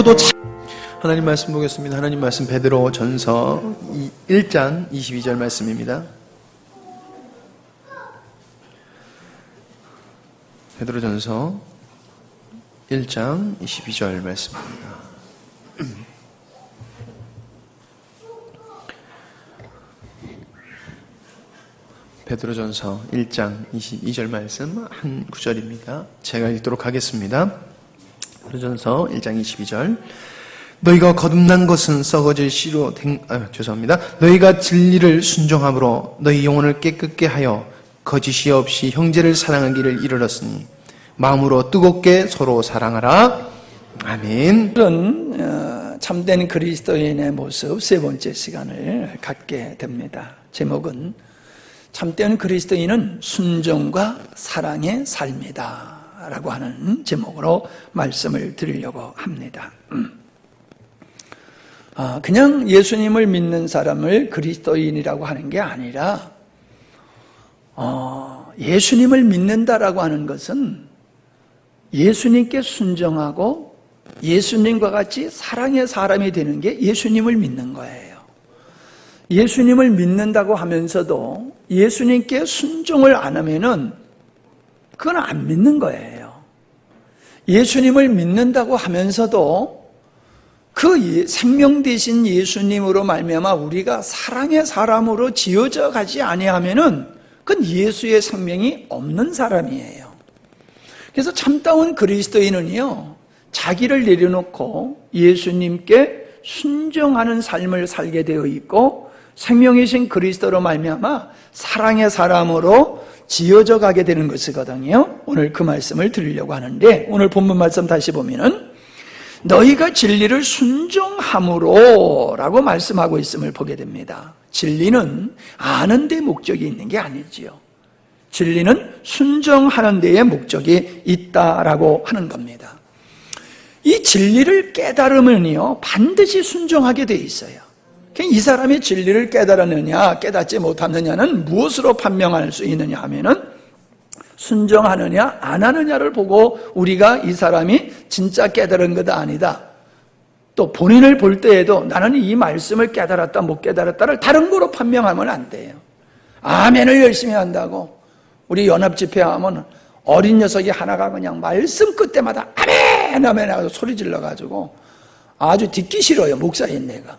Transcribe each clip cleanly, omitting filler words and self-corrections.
저도 하나님 말씀 보겠습니다. 하나님 말씀 베드로 전서 1장 22절 말씀입니다. 베드로 전서 1장 22절 말씀입니다. 베드로 전서 1장 22절 말씀 한 구절입니다. 제가 읽도록 하겠습니다. 베드로 전서 1장 22절. 너희가 거듭난 것은 썩어질 씨로 너희가 진리를 순종함으로 너희 영혼을 깨끗게 하여 거짓이 없이 형제를 사랑하기를 이르렀으니 마음으로 뜨겁게 서로 사랑하라. 아멘. 이런 참된 그리스도인의 모습 세 번째 시간을 갖게 됩니다. 제목은 참된 그리스도인은 순종과 사랑의 삶이다 라고 하는 제목으로 말씀을 드리려고 합니다. 그냥 예수님을 믿는 사람을 그리스도인이라고 하는 게 아니라 예수님을 믿는다라고 하는 것은 예수님께 순종하고 예수님과 같이 사랑의 사람이 되는 게 예수님을 믿는 거예요. 예수님을 믿는다고 하면서도 예수님께 순종을 안 하면은 그건 안 믿는 거예요. 예수님을 믿는다고 하면서도 그 생명 되신 예수님으로 말미암아 우리가 사랑의 사람으로 지어져 가지 아니하면은 그건 예수의 생명이 없는 사람이에요. 그래서 참다운 그리스도인은요, 자기를 내려놓고 예수님께 순종하는 삶을 살게 되어 있고 생명이신 그리스도로 말미암아 사랑의 사람으로 지어져 가게 되는 것이거든요. 오늘 그 말씀을 드리려고 하는데, 오늘 본문 말씀 다시 보면은 너희가 진리를 순종함으로 라고 말씀하고 있음을 보게 됩니다. 진리는 아는 데 목적이 있는 게 아니지요. 진리는 순종하는 데에 목적이 있다라고 하는 겁니다. 이 진리를 깨달으면요 반드시 순종하게 돼 있어요. 이 사람이 진리를 깨달았느냐 깨닫지 못하느냐는 무엇으로 판명할 수 있느냐 하면은 순종하느냐 안 하느냐를 보고 우리가 이 사람이 진짜 깨달은 거다 아니다, 또 본인을 볼 때에도 나는 이 말씀을 깨달았다 못 깨달았다를 다른 거로 판명하면 안 돼요. 아멘을 열심히 한다고 우리 연합집회하면 어린 녀석이 하나가 그냥 말씀 끝때마다 아멘 아멘 하고 소리 질러가지고 아주 듣기 싫어요, 목사인 내가.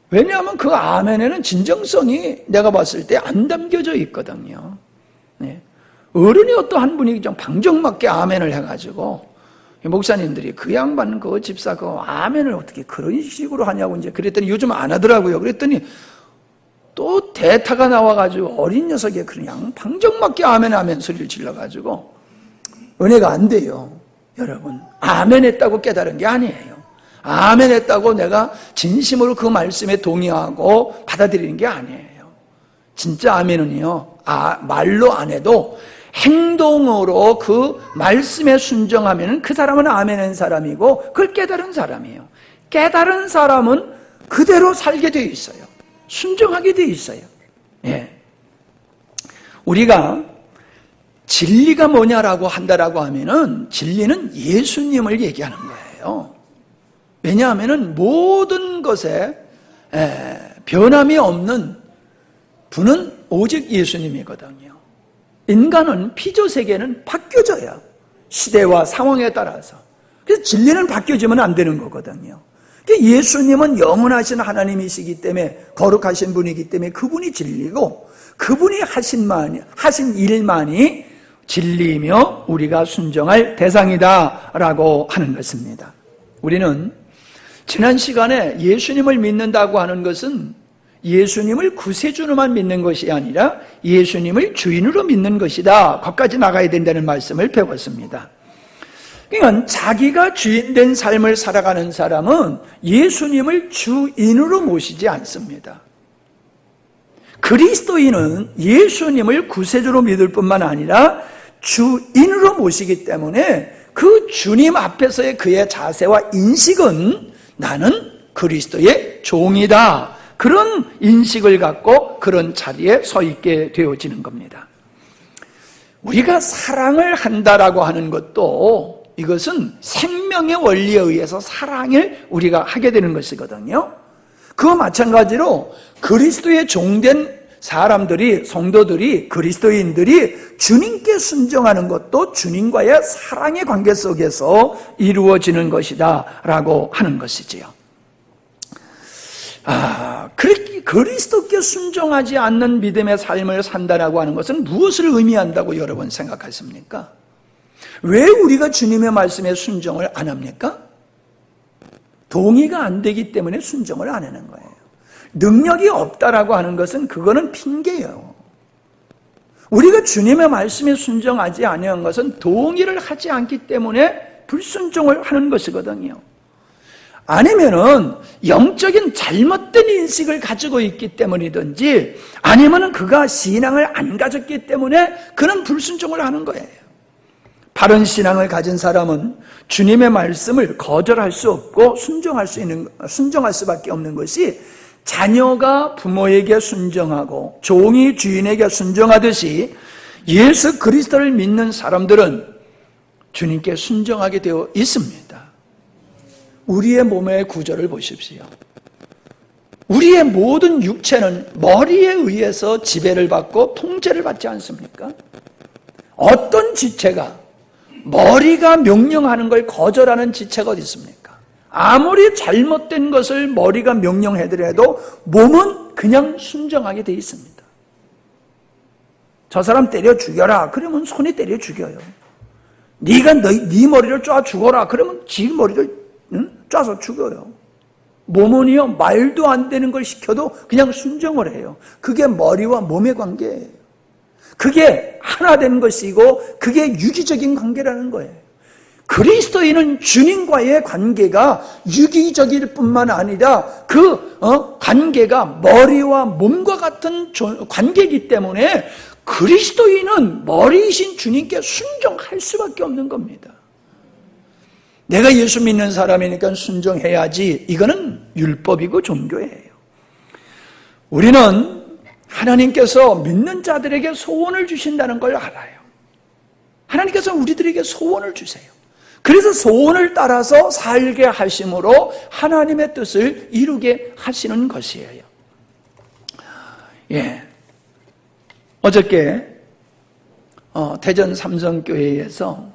왜냐하면 그 아멘에는 진정성이 내가 봤을 때 안 담겨져 있거든요. 네. 어른이 어떠한 분이 좀 방정맞게 아멘을 해가지고 목사님들이 그 양반 그 집사 그 아멘을 어떻게 그런 식으로 하냐고 이제 그랬더니 요즘 안 하더라고요. 그랬더니 또 대타가 나와가지고 어린 녀석이 그냥 방정맞게 아멘 소리를 질러가지고 은혜가 안 돼요. 여러분, 아멘 했다고 깨달은 게 아니에요. 아멘 했다고 내가 진심으로 그 말씀에 동의하고 받아들이는 게 아니에요. 진짜 아멘은요, 말로 안 해도 행동으로 그 말씀에 순종하면 그 사람은 아멘한 사람이고 그걸 깨달은 사람이에요. 깨달은 사람은 그대로 살게 되어 있어요. 순종하게 되어 있어요. 예. 우리가 진리가 뭐냐라고 한다라고 하면은 진리는 예수님을 얘기하는 거예요. 왜냐하면은 모든 것에 변함이 없는 분은 오직 예수님이거든요. 인간은 피조세계는 바뀌어져요. 시대와 상황에 따라서. 그래서 진리는 바뀌어지면 안 되는 거거든요. 예수님은 영원하신 하나님이시기 때문에 거룩하신 분이기 때문에 그분이 진리고 그분이 하신 일만이 진리이며 우리가 순종할 대상이다라고 하는 것입니다. 우리는 지난 시간에 예수님을 믿는다고 하는 것은 예수님을 구세주로만 믿는 것이 아니라 예수님을 주인으로 믿는 것이다, 거기까지 나가야 된다는 말씀을 배웠습니다. 그러니까 자기가 주인된 삶을 살아가는 사람은 예수님을 주인으로 모시지 않습니다. 그리스도인은 예수님을 구세주로 믿을 뿐만 아니라 주인으로 모시기 때문에 그 주님 앞에서의 그의 자세와 인식은 나는 그리스도의 종이다, 그런 인식을 갖고 그런 자리에 서 있게 되어지는 겁니다. 우리가 사랑을 한다라고 하는 것도 이것은 생명의 원리에 의해서 사랑을 우리가 하게 되는 것이거든요. 그와 마찬가지로 그리스도의 종된 사람들이, 성도들이, 그리스도인들이 주님께 순종하는 것도 주님과의 사랑의 관계 속에서 이루어지는 것이다 라고 하는 것이지요. 그렇게 그리스도께 순종하지 않는 믿음의 삶을 산다라고 하는 것은 무엇을 의미한다고 여러분 생각하십니까? 왜 우리가 주님의 말씀에 순종을 안 합니까? 동의가 안 되기 때문에 순종을 안 하는 거예요. 능력이 없다라고 하는 것은 그거는 핑계예요. 우리가 주님의 말씀에 순종하지 아니한 것은 동의를 하지 않기 때문에 불순종을 하는 것이거든요. 아니면은 영적인 잘못된 인식을 가지고 있기 때문이든지 아니면은 그가 신앙을 안 가졌기 때문에 그는 불순종을 하는 거예요. 바른 신앙을 가진 사람은 주님의 말씀을 거절할 수 없고 순종할 수밖에 없는 것이 자녀가 부모에게 순종하고 종이 주인에게 순종하듯이 예수 그리스도를 믿는 사람들은 주님께 순종하게 되어 있습니다. 우리의 몸의 구조를 보십시오. 우리의 모든 육체는 머리에 의해서 지배를 받고 통제를 받지 않습니까? 어떤 지체가 머리가 명령하는 걸 거절하는 지체가 어디 있습니까? 아무리 잘못된 것을 머리가 명령해더라도 몸은 그냥 순종하게 되어 있습니다. 저 사람 때려 죽여라 그러면 손이 때려 죽여요. 네가 네 머리를 쪼아 죽어라 그러면 지 머리를 쪄서 죽어요. 몸은요 말도 안 되는 걸 시켜도 그냥 순종을 해요. 그게 머리와 몸의 관계예요. 그게 하나 된 것이고 그게 유기적인 관계라는 거예요. 그리스도인은 주님과의 관계가 유기적일 뿐만 아니라 그 관계가 머리와 몸과 같은 관계이기 때문에 그리스도인은 머리이신 주님께 순종할 수밖에 없는 겁니다. 내가 예수 믿는 사람이니까 순종해야지, 이거는 율법이고 종교예요. 우리는 하나님께서 믿는 자들에게 소원을 주신다는 걸 알아요. 하나님께서 우리들에게 소원을 주세요. 그래서 소원을 따라서 살게 하심으로 하나님의 뜻을 이루게 하시는 것이에요. 어저께 대전 삼성교회에서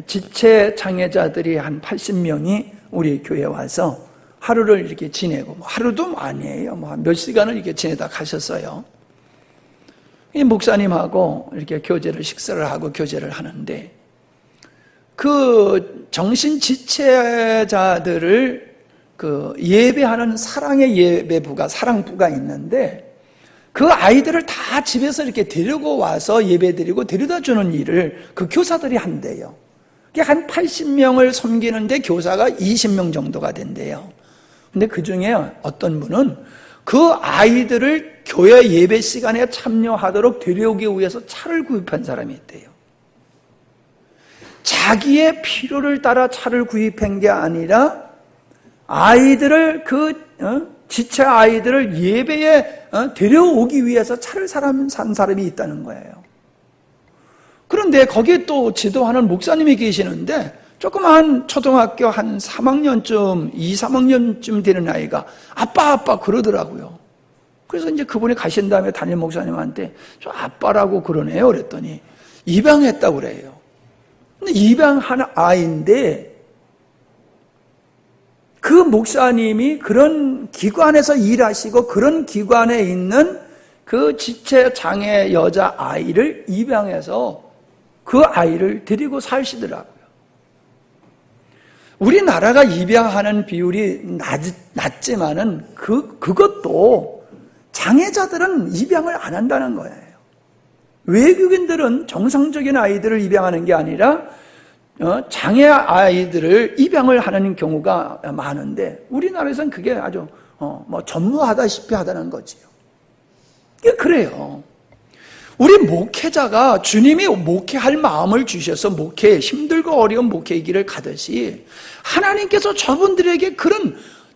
지체 장애자들이 한 80명이 우리 교회에 와서 하루를 이렇게 지내고, 하루도 아니에요. 몇 시간을 이렇게 지내다 가셨어요. 이 목사님하고 이렇게 식사를 하고 교제를 하는데, 그 정신 지체자들을 예배하는 사랑의 예배부가, 사랑부가 있는데, 그 아이들을 다 집에서 이렇게 데리고 와서 예배드리고 데려다 주는 일을 그 교사들이 한대요. 한 80명을 섬기는데 교사가 20명 정도가 된대요. 근데 그 중에 어떤 분은 그 아이들을 교회 예배 시간에 참여하도록 데려오기 위해서 차를 구입한 사람이 있대요. 자기의 필요를 따라 차를 구입한 게 아니라 아이들을 지체 아이들을 예배에 데려오기 위해서 차를 산 사람이 있다는 거예요. 그런데 거기에 또 지도하는 목사님이 계시는데 조그만 초등학교 한 3학년쯤, 2, 3학년쯤 되는 아이가 아빠 그러더라고요. 그래서 이제 그분이 가신 다음에 담임 목사님한테 저 아빠라고 그러네요. 그랬더니 입양했다고 그래요. 근데 입양한 아이인데 그 목사님이 그런 기관에서 일하시고 그런 기관에 있는 그 지체장애 여자 아이를 입양해서 그 아이를 데리고 사시더라고요. 우리나라가 입양하는 비율이 낮지만은 그것도 장애자들은 입양을 안 한다는 거예요. 외국인들은 정상적인 아이들을 입양하는 게 아니라 장애 아이들을 입양을 하는 경우가 많은데 우리나라에서는 그게 아주 전무하다시피 하다는 거지요. 이게 그래요. 우리 목회자가 주님이 목회할 마음을 주셔서 힘들고 어려운 목회의 길을 가듯이 하나님께서 저분들에게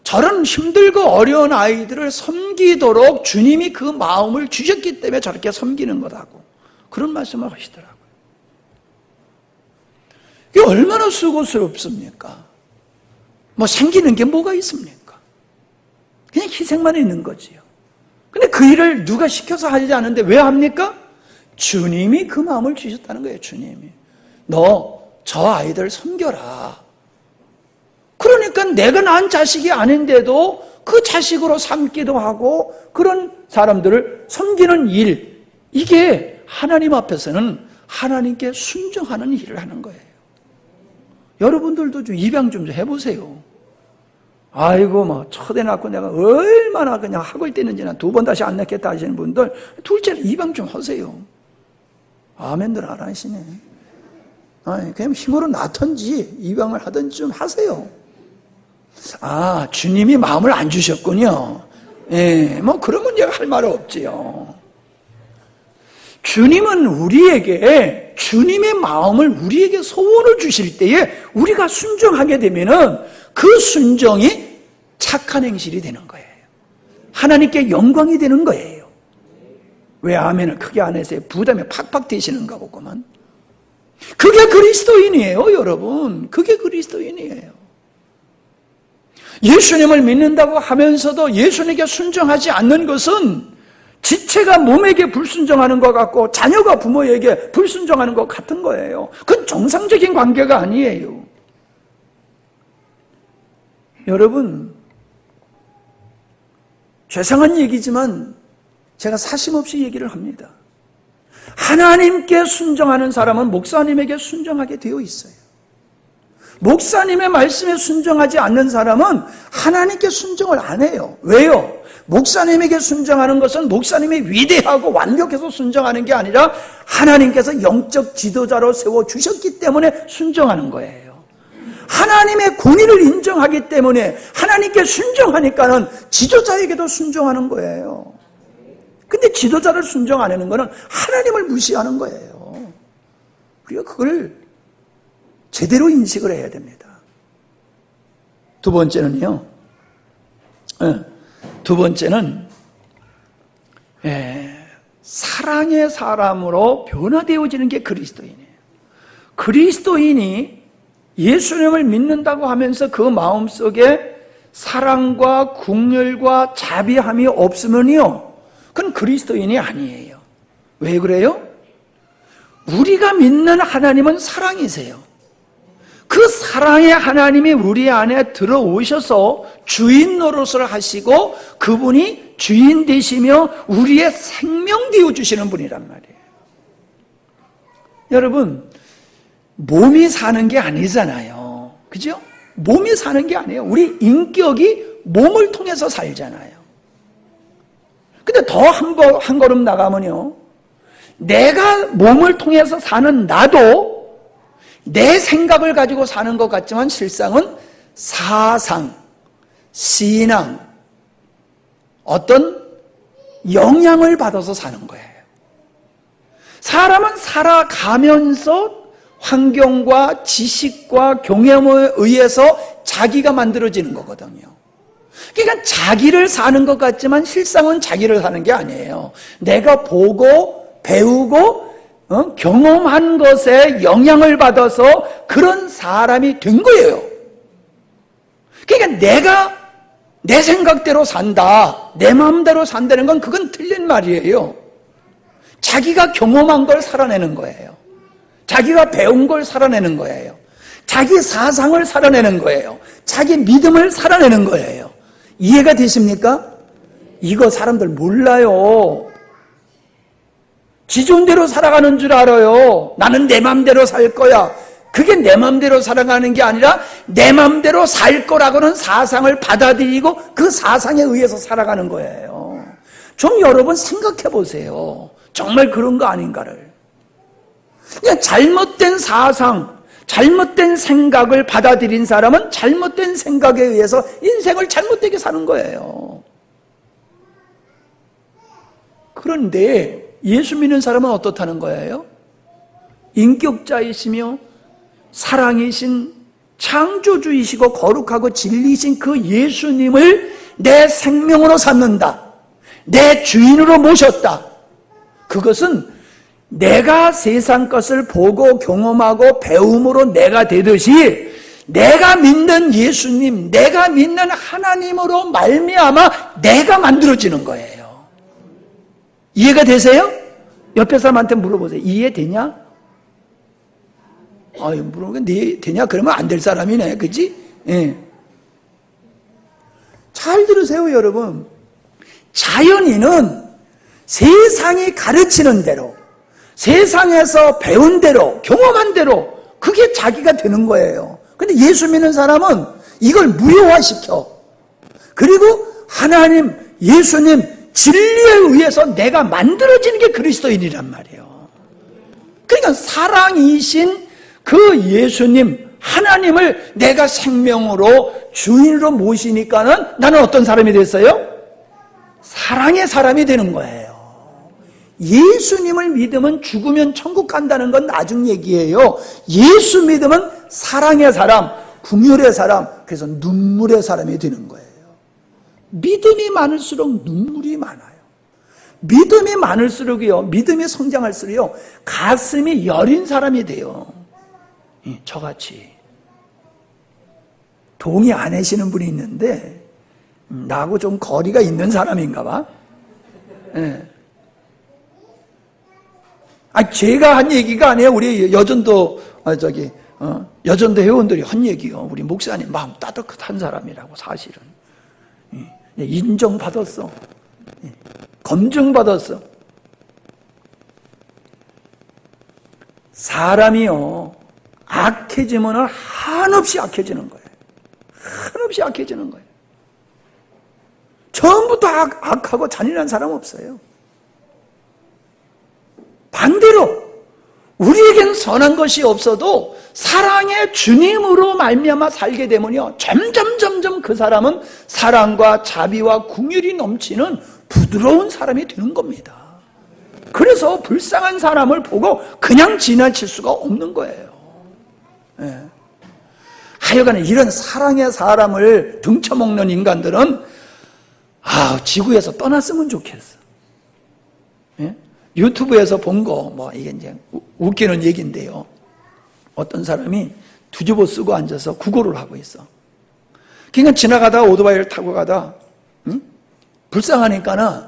저런 힘들고 어려운 아이들을 섬기도록 주님이 그 마음을 주셨기 때문에 저렇게 섬기는 거라고 그런 말씀을 하시더라고요. 이게 얼마나 수고스럽습니까? 뭐 생기는 게 뭐가 있습니까? 그냥 희생만 있는 거지요. 근데 그 일을 누가 시켜서 하지 않는데 왜 합니까? 주님이 그 마음을 주셨다는 거예요. 주님이. 너 저 아이들 섬겨라. 그러니까 내가 낳은 자식이 아닌데도 그 자식으로 삼기도 하고 그런 사람들을 섬기는 일, 이게 하나님 앞에서는 하나님께 순종하는 일을 하는 거예요. 여러분들도 좀 입양 좀 해보세요. 아이고 뭐 첫애 낳고 내가 얼마나 그냥 학을 떼는지 난 2번 다시 안 낳겠다 하시는 분들 둘째를 입양 좀 하세요. 아멘들 안 하시네. 아니, 그냥 힘으로 낳던지 입양을 하든지 좀 하세요. 아, 주님이 마음을 안 주셨군요. 예, 뭐 그러면 내가 할 말 없지요. 주님은 우리에게 주님의 마음을 우리에게 소원을 주실 때에 우리가 순종하게 되면은 그 순종이 착한 행실이 되는 거예요. 하나님께 영광이 되는 거예요. 왜 아멘을 크게 안 해서 부담이 팍팍 되시는가 보구만. 그게 그리스도인이에요, 여러분. 그게 그리스도인이에요. 예수님을 믿는다고 하면서도 예수님께 순종하지 않는 것은 지체가 몸에게 불순종하는 것 같고 자녀가 부모에게 불순종하는 것 같은 거예요. 그건 정상적인 관계가 아니에요. 여러분, 죄송한 얘기지만 제가 사심없이 얘기를 합니다. 하나님께 순종하는 사람은 목사님에게 순종하게 되어 있어요. 목사님의 말씀에 순종하지 않는 사람은 하나님께 순종을 안 해요. 왜요? 목사님에게 순종하는 것은 목사님이 위대하고 완벽해서 순종하는 게 아니라 하나님께서 영적 지도자로 세워주셨기 때문에 순종하는 거예요. 하나님의 권위를 인정하기 때문에 하나님께 순종하니까는 지도자에게도 순종하는 거예요. 근데 지도자를 순종 안 하는 거는 하나님을 무시하는 거예요. 우리가 그걸 제대로 인식을 해야 됩니다. 두 번째는요. 두 번째는 사랑의 사람으로 변화되어지는 게 그리스도인이에요. 그리스도인이 예수님을 믿는다고 하면서 그 마음속에 사랑과 긍휼과 자비함이 없으면요, 그건 그리스도인이 아니에요. 왜 그래요? 우리가 믿는 하나님은 사랑이세요. 그 사랑의 하나님이 우리 안에 들어오셔서 주인 노릇을 하시고 그분이 주인 되시며 우리의 생명 되어주시는 분이란 말이에요. 여러분, 몸이 사는 게 아니잖아요. 그죠? 몸이 사는 게 아니에요. 우리 인격이 몸을 통해서 살잖아요. 근데 더 한 걸음 나가면요, 내가 몸을 통해서 사는 나도 내 생각을 가지고 사는 것 같지만 실상은 사상, 신앙, 어떤 영향을 받아서 사는 거예요. 사람은 살아가면서 환경과 지식과 경험에 의해서 자기가 만들어지는 거거든요. 그러니까 자기를 사는 것 같지만 실상은 자기를 사는 게 아니에요. 내가 보고 배우고 경험한 것에 영향을 받아서 그런 사람이 된 거예요. 그러니까 내가 내 생각대로 산다, 내 마음대로 산다는 건 그건 틀린 말이에요. 자기가 경험한 걸 살아내는 거예요. 자기가 배운 걸 살아내는 거예요. 자기 사상을 살아내는 거예요. 자기 믿음을 살아내는 거예요. 이해가 되십니까? 이거 사람들 몰라요. 지 좋은 대로 살아가는 줄 알아요. 나는 내 맘대로 살 거야. 그게 내 맘대로 살아가는 게 아니라 내 맘대로 살 거라고는 사상을 받아들이고 그 사상에 의해서 살아가는 거예요. 좀 여러분 생각해 보세요. 정말 그런 거 아닌가를. 그냥 잘못된 사상, 잘못된 생각을 받아들인 사람은 잘못된 생각에 의해서 인생을 잘못되게 사는 거예요. 그런데 예수 믿는 사람은 어떻다는 거예요? 인격자이시며 사랑이신 창조주이시고 거룩하고 진리이신 그 예수님을 내 생명으로 삼는다. 내 주인으로 모셨다. 그것은 내가 세상 것을 보고 경험하고 배움으로 내가 되듯이 내가 믿는 예수님, 내가 믿는 하나님으로 말미암아 내가 만들어지는 거예요. 이해가 되세요? 옆에 사람한테 물어보세요. 이해되냐? 물어보면 네 되냐? 그러면 안 될 사람이네. 그치? 예. 잘 들으세요, 여러분. 자연인은 세상이 가르치는 대로, 세상에서 배운 대로, 경험한 대로 그게 자기가 되는 거예요. 근데 예수 믿는 사람은 이걸 무효화시켜. 그리고 하나님, 예수님 진리에 의해서 내가 만들어지는 게 그리스도인이란 말이에요. 그러니까 사랑이신 그 예수님, 하나님을 내가 생명으로 주인으로 모시니까는 나는 어떤 사람이 됐어요? 사랑의 사람이 되는 거예요. 예수님을 믿으면 죽으면 천국 간다는 건 나중 얘기예요. 예수 믿으면 사랑의 사람, 긍휼의 사람, 그래서 눈물의 사람이 되는 거예요. 믿음이 많을수록 눈물이 많아요. 믿음이 많을수록요, 믿음이 성장할수록요, 가슴이 여린 사람이 돼요. 저같이 동의 안 하시는 분이 있는데 나하고 좀 거리가 있는 사람인가 봐. 네. 제가 한 얘기가 아니에요. 우리 여전도 여전도 회원들이 한 얘기요. 우리 목사님 마음 따뜻한 사람이라고. 사실은 인정받았어, 검증받았어. 사람이요, 악해지면 한없이 악해지는 거예요. 한없이 악해지는 거예요. 처음부터 악하고 잔인한 사람 없어요. 반대로 우리에겐 선한 것이 없어도 사랑의 주님으로 말미암아 살게 되면요, 점점 그 사람은 사랑과 자비와 긍휼이 넘치는 부드러운 사람이 되는 겁니다. 그래서 불쌍한 사람을 보고 그냥 지나칠 수가 없는 거예요. 예. 하여간에 이런 사랑의 사람을 등쳐먹는 인간들은 지구에서 떠났으면 좋겠어. 예? 유튜브에서 본 거, 이게 이제 웃기는 얘기인데요. 어떤 사람이 뒤집어 쓰고 앉아서 구걸을 하고 있어. 그러니까 지나가다가 오토바이를 타고 가다, 불쌍하니까는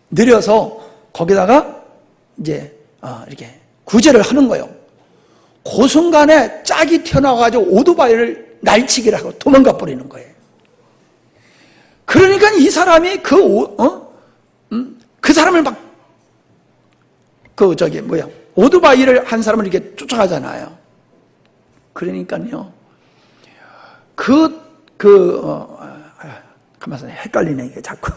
내려서 거기다가 이제, 이렇게 구제를 하는 거예요. 그 순간에 짝이 튀어나와가지고 오토바이를 날치기를 하고 도망가 버리는 거예요. 그러니까 이 사람이 그 사람을 막, 오토바이를 한 사람을 이렇게 쫓아가잖아요. 그러니까요, 가만있어, 헷갈리네, 이게 자꾸.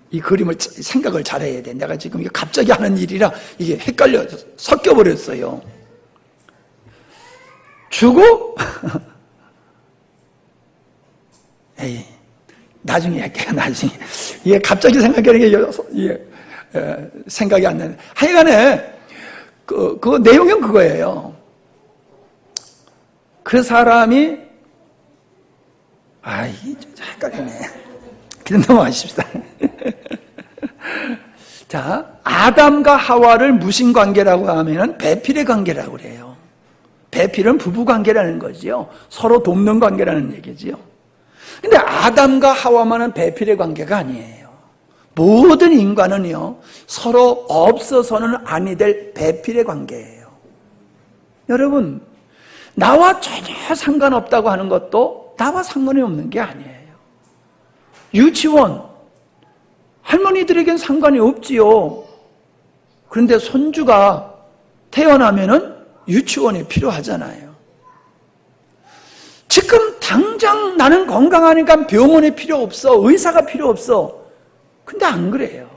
이 그림을, 생각을 잘해야 돼. 내가 지금 이게 갑자기 하는 일이라 이게 헷갈려, 섞여버렸어요. 주고, 에이, 나중에 할게요, 나중에. 이게 갑자기 생각하는 게, 생각이 안 나네. 하여간에, 그 내용은 그거예요. 그 사람이, 이게 좀 헷갈리네. 그냥 넘어가십시다. 자, 아담과 하와를 무신 관계라고 하면은 배필의 관계라고 그래요. 배필은 부부 관계라는 거지요. 서로 돕는 관계라는 얘기지요. 근데 아담과 하와만은 배필의 관계가 아니에요. 모든 인간은요, 서로 없어서는 아니 될 배필의 관계예요. 여러분, 나와 전혀 상관없다고 하는 것도 나와 상관이 없는 게 아니에요. 유치원, 할머니들에겐 상관이 없지요. 그런데 손주가 태어나면은 유치원이 필요하잖아요. 지금 당장 나는 건강하니까 병원이 필요 없어, 의사가 필요 없어. 근데 안 그래요.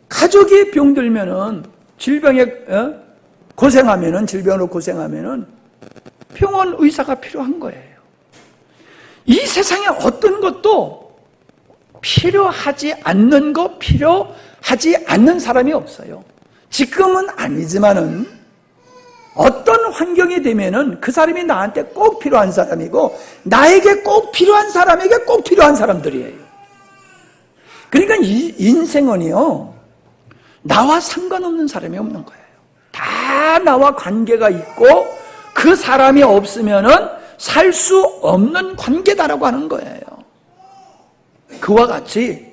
가족이 병들면은, 질병에 고생하면은, 질병으로 고생하면은 병원 의사가 필요한 거예요. 이 세상에 어떤 것도 필요하지 않는 거, 필요하지 않는 사람이 없어요. 지금은 아니지만은 어떤 환경이 되면은 그 사람이 나한테 꼭 필요한 사람이고, 나에게 꼭 필요한 사람에게 꼭 필요한 사람들이에요. 그러니까 이 인생은요, 나와 상관없는 사람이 없는 거예요. 다 나와 관계가 있고 그 사람이 없으면은 살 수 없는 관계다라고 하는 거예요. 그와 같이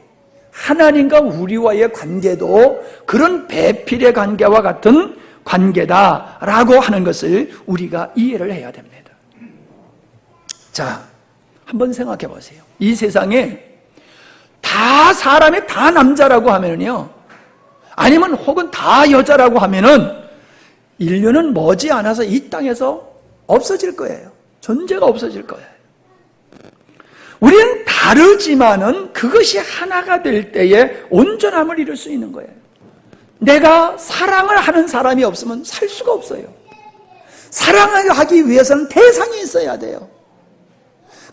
하나님과 우리와의 관계도 그런 배필의 관계와 같은 관계다라고 하는 것을 우리가 이해를 해야 됩니다. 자, 한번 생각해 보세요. 이 세상에 다 사람이 다 남자라고 하면요, 아니면 혹은 다 여자라고 하면은 인류는 머지않아서 이 땅에서 없어질 거예요. 존재가 없어질 거예요. 우리는 다르지만은 그것이 하나가 될 때에 온전함을 이룰 수 있는 거예요. 내가 사랑을 하는 사람이 없으면 살 수가 없어요. 사랑을 하기 위해서는 대상이 있어야 돼요.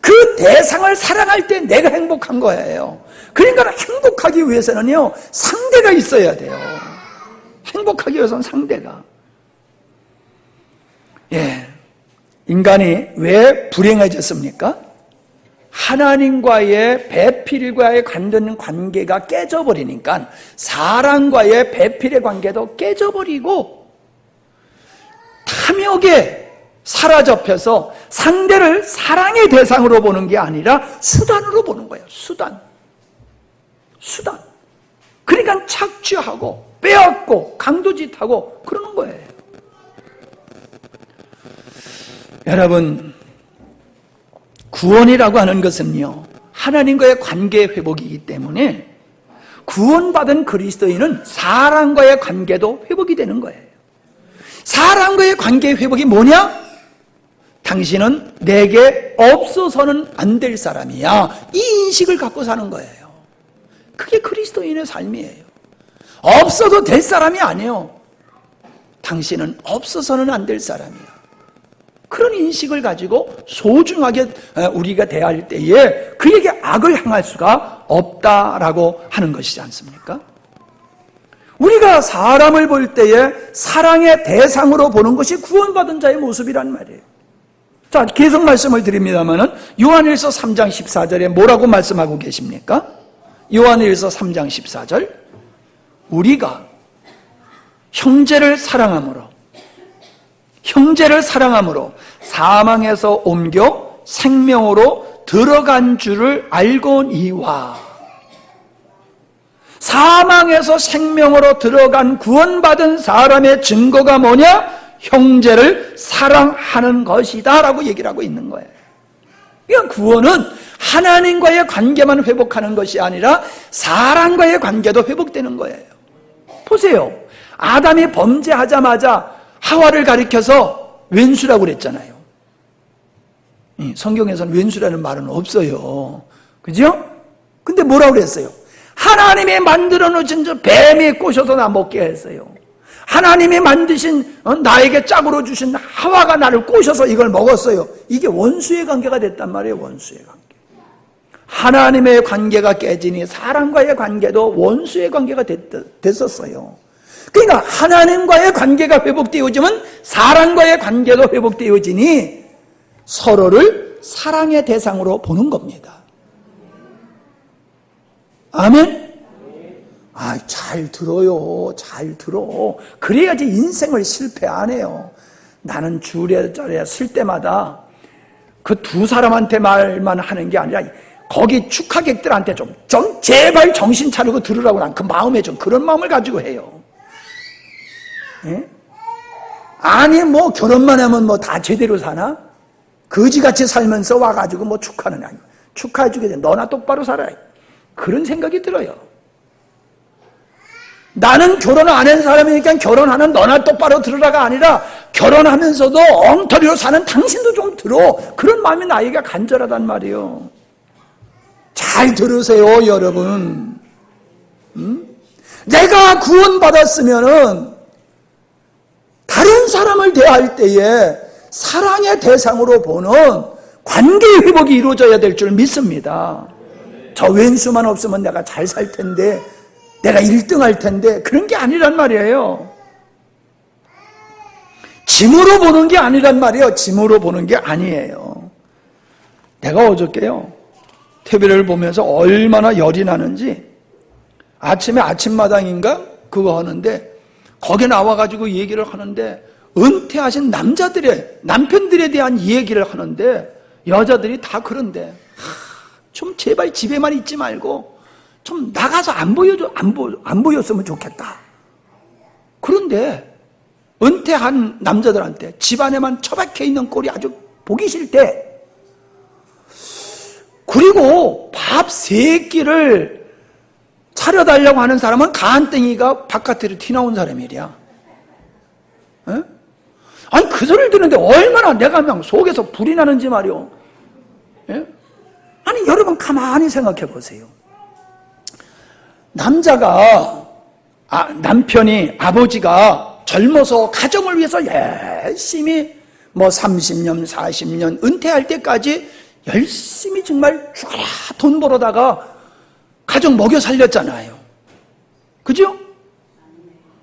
그 대상을 사랑할 때 내가 행복한 거예요. 그러니까 행복하기 위해서는요, 상대가 있어야 돼요. 행복하기 위해서는 상대가. 예. 인간이 왜 불행해졌습니까? 하나님과의 배필과의 관계는 관계가 깨져버리니까 사람과의 배필의 관계도 깨져버리고 탐욕에 사로잡혀서 상대를 사랑의 대상으로 보는 게 아니라 수단으로 보는 거예요. 수단. 그러니까 착취하고 빼앗고 강도짓하고 그러는 거예요. 여러분, 구원이라고 하는 것은요, 하나님과의 관계 회복이기 때문에 구원받은 그리스도인은 사람과의 관계도 회복이 되는 거예요. 사람과의 관계 회복이 뭐냐? 당신은 내게 없어서는 안 될 사람이야. 이 인식을 갖고 사는 거예요. 그게 그리스도인의 삶이에요. 없어도 될 사람이 아니에요. 당신은 없어서는 안 될 사람이야. 그런 인식을 가지고 소중하게 우리가 대할 때에 그에게 악을 향할 수가 없다라고 하는 것이지 않습니까? 우리가 사람을 볼 때에 사랑의 대상으로 보는 것이 구원받은 자의 모습이란 말이에요. 자, 계속 말씀을 드립니다만은 요한일서 3장 14절에 뭐라고 말씀하고 계십니까? 요한일서 3장 14절, 우리가 형제를 사랑함으로 사망에서 옮겨 생명으로 들어간 줄을 알거니와. 사망에서 생명으로 들어간 구원받은 사람의 증거가 뭐냐? 형제를 사랑하는 것이다 라고 얘기를 하고 있는 거예요. 그러니까 구원은 하나님과의 관계만 회복하는 것이 아니라 사람과의 관계도 회복되는 거예요. 보세요. 아담이 범죄하자마자 하와를 가리켜서 왼수라고 그랬잖아요. 성경에서는 왼수라는 말은 없어요. 그죠? 근데 뭐라고 그랬어요? 하나님이 만들어 놓으신 저 뱀이 꼬셔서 나 먹게 했어요. 하나님이 만드신 나에게 짝으로 주신 하와가 나를 꼬셔서 이걸 먹었어요. 이게 원수의 관계가 됐단 말이에요. 원수의 관계. 하나님의 관계가 깨지니 사람과의 관계도 원수의 관계가 됐었어요. 그러니까 하나님과의 관계가 회복되어지면 사람과의 관계도 회복되어지니 서로를 사랑의 대상으로 보는 겁니다. 아멘? 잘 들어요. 잘 들어. 그래야지 인생을 실패 안 해요. 나는 주례자리에 쓸 때마다 그 두 사람한테 말만 하는 게 아니라 거기 축하객들한테 좀 제발 정신 차리고 들으라고 난 그 마음에 좀 그런 마음을 가지고 해요. 예? 아니 뭐 결혼만 하면 뭐 다 제대로 사나? 거지같이 살면서 와가지고 뭐 축하는 아니고 축하해주게 돼. 너나 똑바로 살아야. 그런 생각이 들어요. 나는 결혼 안 한 사람이니까 결혼하는 너나 똑바로 들으라가 아니라 결혼하면서도 엉터리로 사는 당신도 좀 들어. 그런 마음이 나에게 간절하단 말이에요. 잘 들으세요, 여러분. 내가 구원받았으면은 다른 사람을 대할 때에 사랑의 대상으로 보는 관계의 회복이 이루어져야 될 줄 믿습니다. 저 왼수만 없으면 내가 잘 살 텐데, 내가 1등 할 텐데, 그런 게 아니란 말이에요. 짐으로 보는 게 아니란 말이에요. 짐으로 보는 게 아니에요. 내가 어저께요, TV를 보면서 얼마나 열이 나는지, 아침에 아침마당인가? 그거 하는데 거기 나와가지고 얘기를 하는데 은퇴하신 남편들에 대한 얘기를 하는데 여자들이 다 그런데 좀 제발 집에만 있지 말고 좀 나가서 안 보였으면 좋겠다. 그런데 은퇴한 남자들한테 집안에만 처박혀 있는 꼴이 아주 보기 싫대. 그리고 밥 3끼를 차려달라고 하는 사람은 간땡이가 바깥으로 튀나온 사람이랴. 에? 아니 그 소리를 듣는데 얼마나 내가 그냥 속에서 불이 나는지 말이오. 에? 아니 여러분 가만히 생각해 보세요. 남편이 아버지가 젊어서 가정을 위해서 열심히 30년 40년 은퇴할 때까지 열심히 정말 죽어라 돈 벌어다가 가정 먹여 살렸잖아요. 그죠?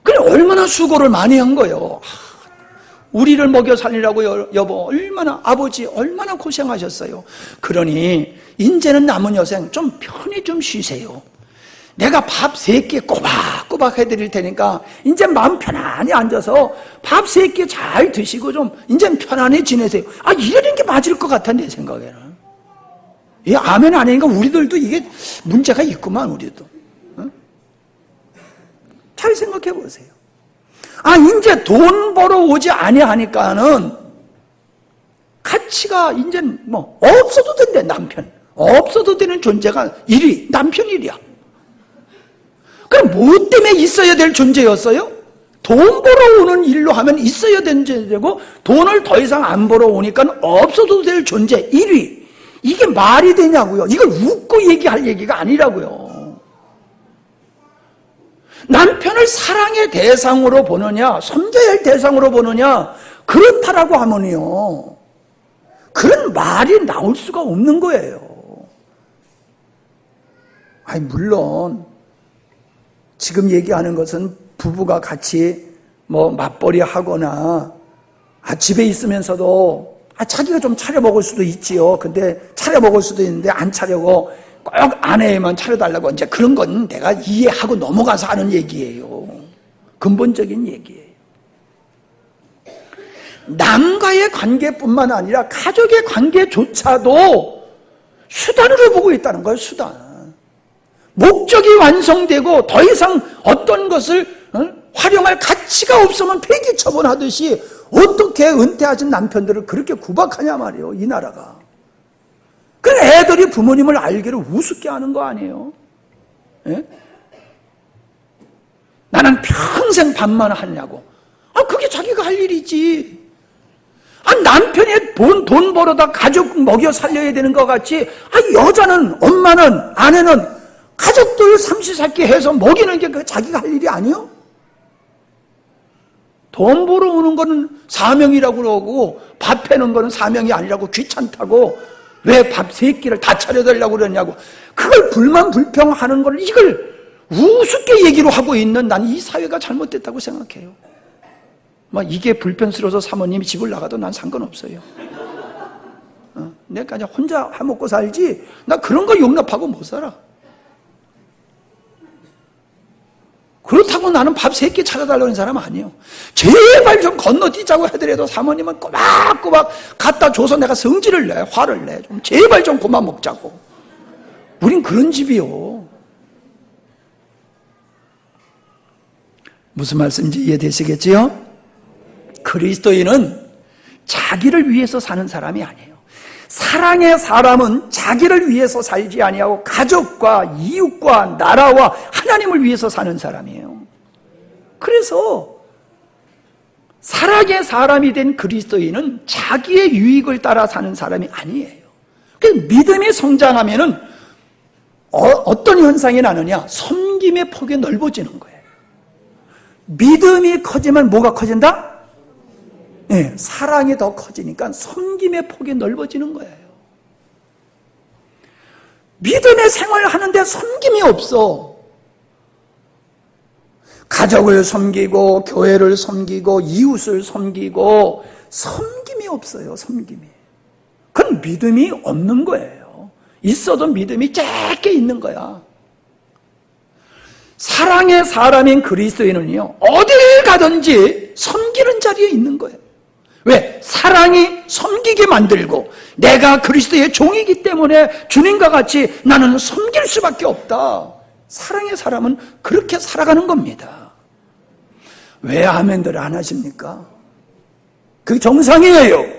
그래 얼마나 수고를 많이 한 거예요. 우리를 먹여 살리라고 여보 얼마나 아버지 얼마나 고생하셨어요. 그러니 이제는 남은 여생 좀 편히 좀 쉬세요. 내가 밥 3끼 꼬박꼬박 해드릴 테니까 이제 마음 편안히 앉아서 밥 3끼 잘 드시고 좀 이제 편안히 지내세요. 이러는 게 맞을 것 같아 내 생각에는. 이 아멘 아니니까 우리들도 이게 문제가 있구만 우리도. 응? 잘 생각해 보세요. 이제 돈 벌어 오지 아니하니까는 가치가 이제 없어도 된대 남편. 없어도 되는 존재가 1위 남편 1위야. 그럼 뭐 때문에 있어야 될 존재였어요? 돈 벌어오는 일로 하면 있어야 되는 존재고 돈을 더 이상 안 벌어오니까 없어도 될 존재 1위. 이게 말이 되냐고요. 이걸 웃고 얘기할 얘기가 아니라고요. 남편을 사랑의 대상으로 보느냐 섬겨야 할 대상으로 보느냐 그렇다라고 하면요 그런 말이 나올 수가 없는 거예요. 물론 지금 얘기하는 것은 부부가 같이 맞벌이 하거나 집에 있으면서도 자기가 좀 차려 먹을 수도 있지요. 근데 차려 먹을 수도 있는데 안 차려고 꼭 아내만 차려달라고 이제 그런 건 내가 이해하고 넘어가서 하는 얘기예요. 근본적인 얘기예요. 남과의 관계뿐만 아니라 가족의 관계조차도 수단으로 보고 있다는 거예요. 수단. 목적이 완성되고 더 이상 어떤 것을 활용할 가치가 없으면 폐기 처분하듯이 어떻게 은퇴하신 남편들을 그렇게 구박하냐 말이에요. 이 나라가. 그 애들이 부모님을 알기를 우습게 하는 거 아니에요? 예? 나는 평생 밥만 하냐고. 그게 자기가 할 일이지. 남편이 돈 벌어다 가족 먹여 살려야 되는 것 같이 여자는 엄마는 아내는 가족들 삼시세끼 해서 먹이는 게 자기가 할 일이 아니요? 돈 벌어오는 거는 사명이라고 그러고 밥 해는 거는 사명이 아니라고 귀찮다고 왜 밥 3끼를 다 차려달라고 그러냐고 그걸 불만불평하는 걸 이걸 우습게 얘기로 하고 있는 난 이 사회가 잘못됐다고 생각해요. 이게 불편스러워서 사모님이 집을 나가도 난 상관없어요. 내가 그냥 혼자 해먹고 살지 나 그런 거 용납하고 못 살아. 그렇다고 나는 밥 3끼 차려달라는 사람 아니에요. 제발 좀 건너뛰자고 하더라도 사모님은 꼬박꼬박 갖다 줘서 내가 성질을 내, 화를 내. 좀 제발 좀 그만 먹자고. 우린 그런 집이요. 무슨 말씀인지 이해되시겠지요? 그리스도인은 자기를 위해서 사는 사람이 아니에요. 사랑의 사람은 자기를 위해서 살지 아니하고 가족과 이웃과 나라와 하나님을 위해서 사는 사람이에요. 그래서 사랑의 사람이 된 그리스도인은 자기의 유익을 따라 사는 사람이 아니에요. 그래서 믿음이 성장하면은 어떤 현상이 나느냐? 섬김의 폭이 넓어지는 거예요. 믿음이 커지면 뭐가 커진다? 네, 사랑이 더 커지니까 섬김의 폭이 넓어지는 거예요. 믿음의 생활을 하는데 섬김이 없어. 가족을 섬기고 교회를 섬기고 이웃을 섬기고 섬김이 없어요. 섬김이. 그건 믿음이 없는 거예요. 있어도 믿음이 짧게 있는 거야. 사랑의 사람인 그리스도인은요, 어딜 가든지 섬기는 자리에 있는 거예요. 왜? 사랑이 섬기게 만들고 내가 그리스도의 종이기 때문에 주님과 같이 나는 섬길 수밖에 없다. 사랑의 사람은 그렇게 살아가는 겁니다. 왜 아멘들 안 하십니까? 그게 정상이에요.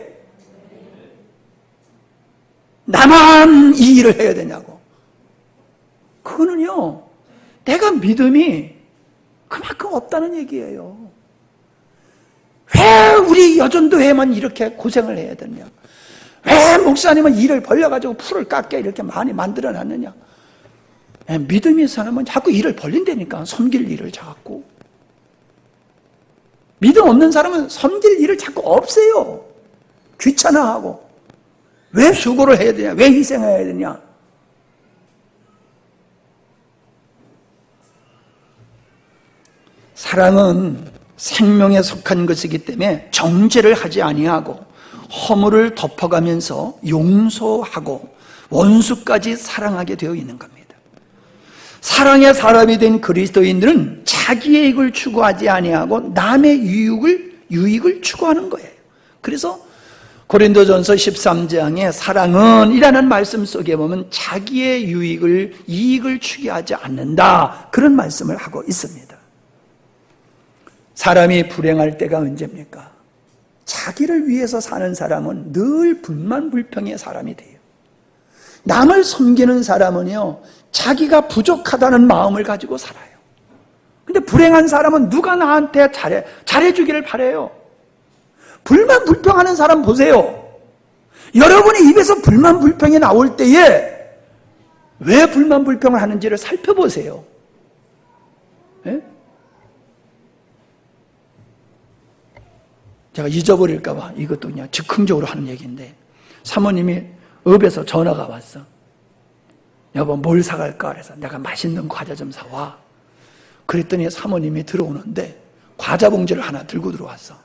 나만 이 일을 해야 되냐고. 그거는요, 내가 믿음이 그만큼 없다는 얘기예요. 왜 우리 여전도회만 이렇게 고생을 해야 되느냐? 왜 목사님은 일을 벌려가지고 풀을 깎게 이렇게 많이 만들어놨느냐? 믿음이 사람은 자꾸 일을 벌린다니까. 섬길 일을 자꾸. 믿음 없는 사람은 섬길 일을 자꾸 없애요. 귀찮아하고. 왜 수고를 해야 되냐? 왜 희생해야 되냐? 사랑은 생명에 속한 것이기 때문에 정죄를 하지 아니하고 허물을 덮어가면서 용서하고 원수까지 사랑하게 되어 있는 겁니다. 사랑의 사람이 된 그리스도인들은 자기의 이익을 추구하지 아니하고 남의 유익을 추구하는 거예요. 그래서 고린도전서 13장에 사랑은 이라는 말씀 속에 보면 자기의 이익을 추구하지 않는다, 그런 말씀을 하고 있습니다. 사람이 불행할 때가 언제입니까? 자기를 위해서 사는 사람은 늘 불만불평의 사람이 돼요. 남을 섬기는 사람은요, 자기가 부족하다는 마음을 가지고 살아요. 근데 불행한 사람은 누가 나한테 잘해주기를 바라요. 불만불평하는 사람 보세요. 여러분의 입에서 불만불평이 나올 때에 왜 불만불평을 하는지를 살펴보세요. 네? 제가 잊어버릴까봐 이것도 그냥 즉흥적으로 하는 얘기인데, 사모님이 업에서 전화가 왔어. 여보, 뭘 사갈까? 그래서 내가 맛있는 과자 좀 사와. 그랬더니 사모님이 들어오는데 과자 봉지를 하나 들고 들어왔어.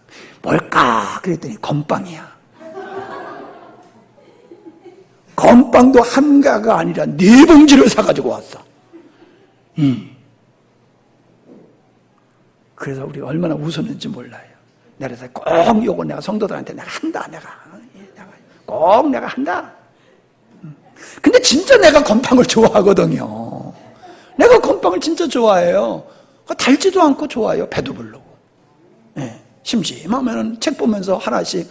뭘까? 그랬더니 건빵이야. 건빵도 한 가가 아니라 4봉지를 사가지고 왔어. 그래서 우리 얼마나 웃었는지 몰라요. 그래서 꼭 요거 내가 성도들한테 내가 한다. 꼭 내가 한다. 근데 진짜 내가 건빵을 좋아하거든요. 내가 건빵을 진짜 좋아해요. 달지도 않고 좋아요. 배도 부르고. 네. 심심하면 책 보면서 하나씩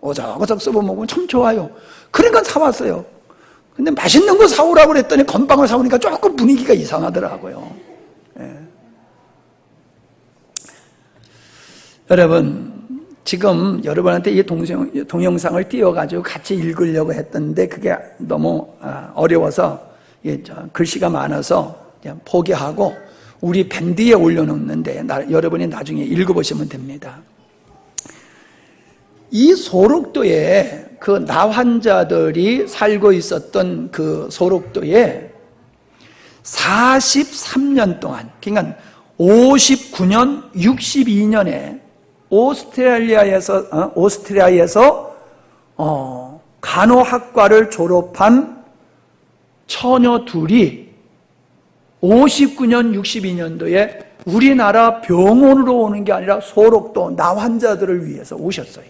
오작오작 씹어먹으면 참 좋아요. 그러니까 사왔어요. 근데 맛있는 거 사오라고 그랬더니 건빵을 사오니까 조금 분위기가 이상하더라고요. 네. 여러분, 지금 여러분한테 이 동영상을 띄워가지고 같이 읽으려고 했던데 그게 너무 어려워서 글씨가 많아서 그냥 포기하고 우리 밴드에 올려놓는데 여러분이 나중에 읽어보시면 됩니다. 이 소록도에 그 나환자들이 살고 있었던 그 소록도에 43년 동안, 그러니까 59년, 62년에 오스트리아에서 간호학과를 졸업한 처녀 둘이 59년, 62년도에 우리나라 병원으로 오는 게 아니라 소록도 나환자들을 위해서 오셨어요.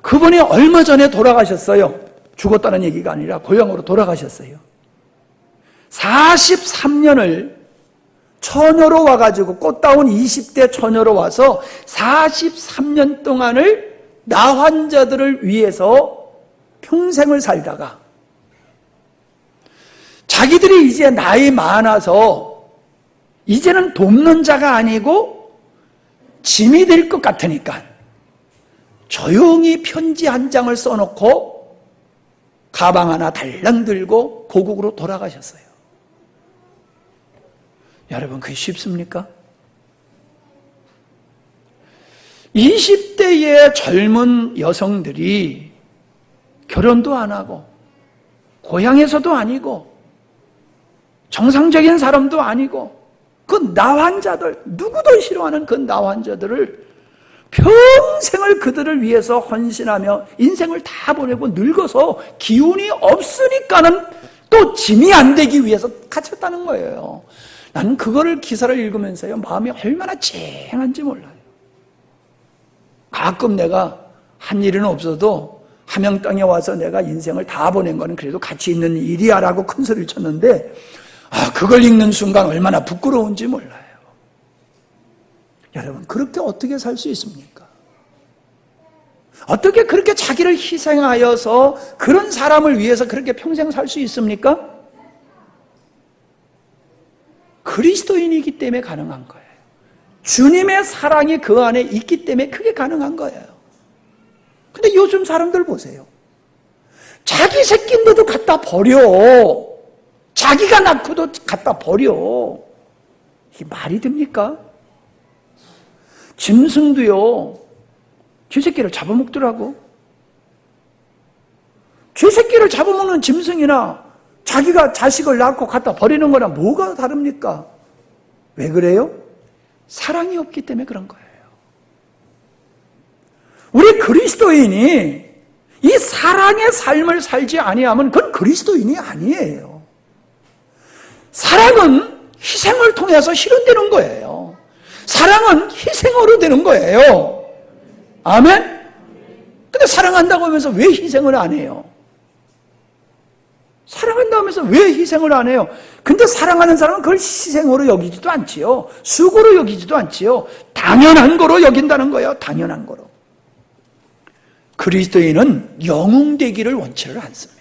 그분이 얼마 전에 돌아가셨어요. 죽었다는 얘기가 아니라 고향으로 돌아가셨어요. 43년을 처녀로 와가지고 꽃다운 20대 처녀로 와서 43년 동안을 나환자들을 위해서 평생을 살다가 자기들이 이제 나이 많아서 이제는 돕는 자가 아니고 짐이 될 것 같으니까 조용히 편지 한 장을 써놓고 가방 하나 달랑 들고 고국으로 돌아가셨어요. 여러분, 그게 쉽습니까? 20대의 젊은 여성들이 결혼도 안 하고 고향에서도 아니고 정상적인 사람도 아니고 그 나환자들, 누구도 싫어하는 그 나환자들을 평생을 그들을 위해서 헌신하며 인생을 다 보내고 늙어서 기운이 없으니까는 또 짐이 안 되기 위해서 갇혔다는 거예요. 나는 그거를 기사를 읽으면서요, 마음이 얼마나 찡한지 몰라요. 가끔 내가 한 일은 없어도 함양 땅에 와서 내가 인생을 다 보낸 거는 그래도 가치 있는 일이야 라고 큰 소리를 쳤는데, 그걸 읽는 순간 얼마나 부끄러운지 몰라요. 여러분, 그렇게 어떻게 살 수 있습니까? 어떻게 그렇게 자기를 희생하여서 그런 사람을 위해서 그렇게 평생 살 수 있습니까? 그리스도인이기 때문에 가능한 거예요. 주님의 사랑이 그 안에 있기 때문에 그게 가능한 거예요. 근데 요즘 사람들 보세요. 자기 새끼인데도 갖다 버려. 자기가 낳고도 갖다 버려. 이게 말이 됩니까? 짐승도요, 쥐 새끼를 잡아먹더라고. 쥐 새끼를 잡아먹는 짐승이나 자기가 자식을 낳고 갖다 버리는 거랑 뭐가 다릅니까? 왜 그래요? 사랑이 없기 때문에 그런 거예요. 우리 그리스도인이 이 사랑의 삶을 살지 아니하면 그건 그리스도인이 아니에요. 사랑은 희생을 통해서 실현되는 거예요. 사랑은 희생으로 되는 거예요. 아멘? 근데 사랑한다고 하면서 왜 희생을 안 해요? 사랑한다고 하면서 왜 희생을 안 해요? 근데 사랑하는 사람은 그걸 희생으로 여기지도 않지요. 수고로 여기지도 않지요. 당연한 거로 여긴다는 거예요. 당연한 거로. 그리스도인은 영웅되기를 원치를 않습니다.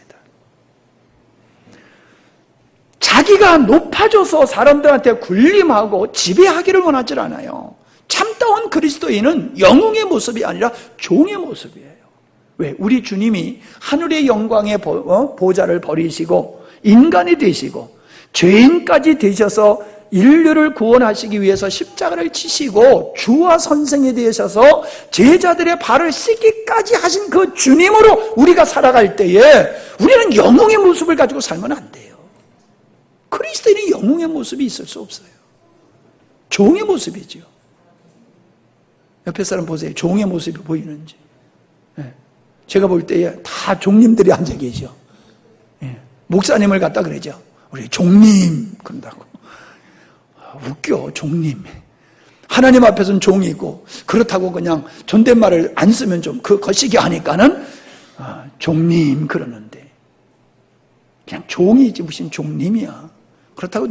자기가 높아져서 사람들한테 군림하고 지배하기를 원하지 않아요. 참다운 그리스도인은 영웅의 모습이 아니라 종의 모습이에요. 왜? 우리 주님이 하늘의 영광의 보좌를 버리시고 인간이 되시고 죄인까지 되셔서 인류를 구원하시기 위해서 십자가를 치시고 주와 선생이 되셔서 제자들의 발을 씻기까지 하신 그 주님으로 우리가 살아갈 때에 우리는 영웅의 모습을 가지고 살면 안 돼요. 그리스도인이 영웅의 모습이 있을 수 없어요. 종의 모습이죠. 옆에 사람 보세요. 종의 모습이 보이는지. 제가 볼 때에 다 종님들이 앉아 계셔. 목사님을 갖다 그러죠. 우리 종님 그런다고. 웃겨. 종님. 하나님 앞에서는 종이고 그렇다고 그냥 존댓말을 안 쓰면 좀 거시기 하니까는 종님 그러는데 그냥 종이지 무슨 종님이야. 그렇다고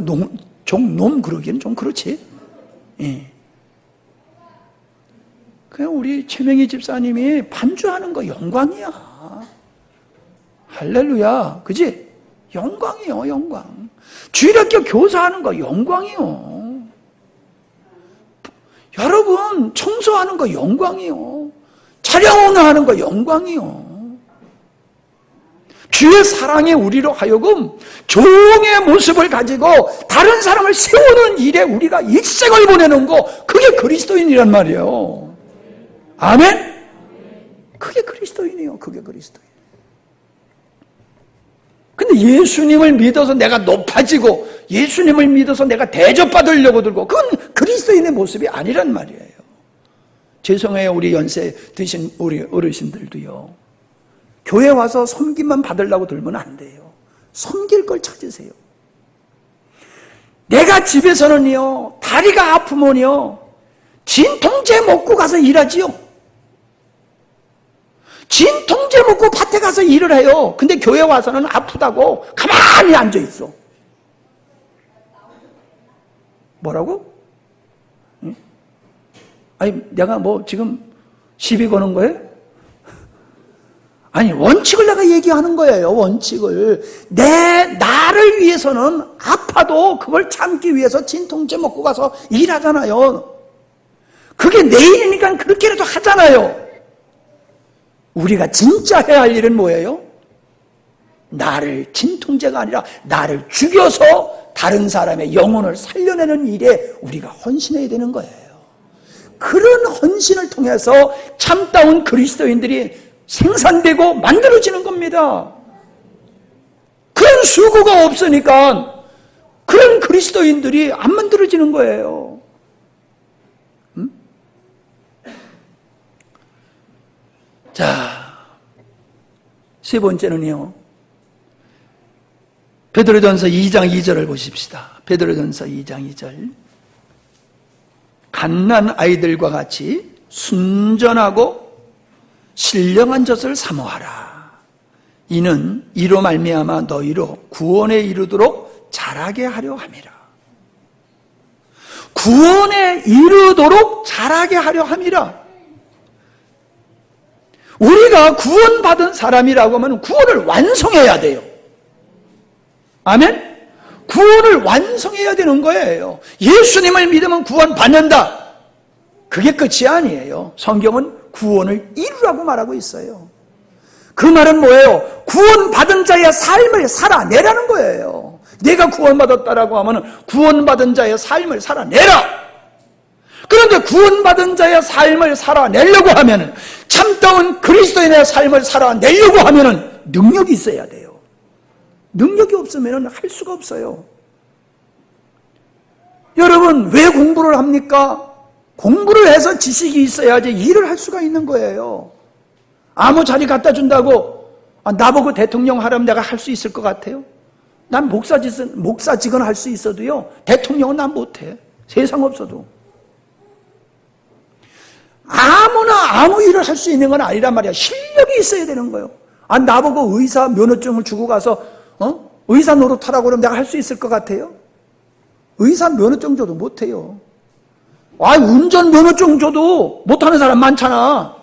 종놈 그러기에는 좀 그렇지. 그냥 우리 최명희 집사님이 반주하는 거 영광이야. 할렐루야. 그지? 영광이요, 영광. 주일학교 교사하는 거 영광이요. 여러분, 청소하는 거 영광이요. 차량 운행하는 거 영광이요. 주의 사랑에 우리로 하여금 종의 모습을 가지고 다른 사람을 세우는 일에 우리가 일생을 보내는 거, 그게 그리스도인이란 말이에요. 아멘? 그게 그리스도인이에요. 그게 그리스도인. 근데 예수님을 믿어서 내가 높아지고 예수님을 믿어서 내가 대접받으려고 들고 그건 그리스도인의 모습이 아니란 말이에요. 죄송해요. 우리 연세 드신 우리 어르신들도요. 교회 와서 섬김만 받으려고 들면 안 돼요. 섬길 걸 찾으세요. 내가 집에서는요. 다리가 아프면요. 진통제 먹고 가서 일하지요. 진통제 먹고 밭에 가서 일을 해요. 근데 교회 와서는 아프다고 가만히 앉아있어. 뭐라고? 응? 아니 내가 뭐 지금 시비 거는 거예요? 아니 원칙을 내가 얘기하는 거예요. 원칙을. 나를 위해서는 아파도 그걸 참기 위해서 진통제 먹고 가서 일하잖아요. 그게 내 일이니까 그렇게라도 하잖아요. 우리가 진짜 해야 할 일은 뭐예요? 나를 진통제가 아니라 나를 죽여서 다른 사람의 영혼을 살려내는 일에 우리가 헌신해야 되는 거예요. 그런 헌신을 통해서 참다운 그리스도인들이 생산되고 만들어지는 겁니다. 그런 수고가 없으니까 그런 그리스도인들이 안 만들어지는 거예요. 자, 세 번째는요. 베드로전서 2장 2절을 보십시다. 베드로전서 2장 2절. 갓난 아이들과 같이 순전하고 신령한 젖을 사모하라. 이는 이로 말미암아 너희로 구원에 이르도록 자라게 하려 함이라. 구원에 이르도록 자라게 하려 함이라. 우리가 구원받은 사람이라고 하면 구원을 완성해야 돼요. 아멘? 구원을 완성해야 되는 거예요. 예수님을 믿으면 구원받는다. 그게 끝이 아니에요. 성경은 구원을 이루라고 말하고 있어요. 그 말은 뭐예요? 구원받은 자의 삶을 살아내라는 거예요. 내가 구원받았다라고 하면 구원받은 자의 삶을 살아내라. 그런데 구원받은 자의 삶을 살아내려고 하면, 참다운 그리스도인의 삶을 살아내려고 하면 능력이 있어야 돼요. 능력이 없으면 할 수가 없어요. 여러분, 왜 공부를 합니까? 공부를 해서 지식이 있어야지 일을 할 수가 있는 거예요. 아무 자리 갖다 준다고 나보고 대통령 하라면 내가 할 수 있을 것 같아요? 난 목사직은 할 수 있어도요, 대통령은 난 못해. 세상 없어도. 아무나 아무 일을 할 수 있는 건 아니란 말이야. 실력이 있어야 되는 거예요. 나보고 의사 면허증을 주고 가서 의사 노릇하라고 그러면 내가 할 수 있을 것 같아요? 의사 면허증 줘도 못해요. 운전 면허증 줘도 못하는 사람 많잖아.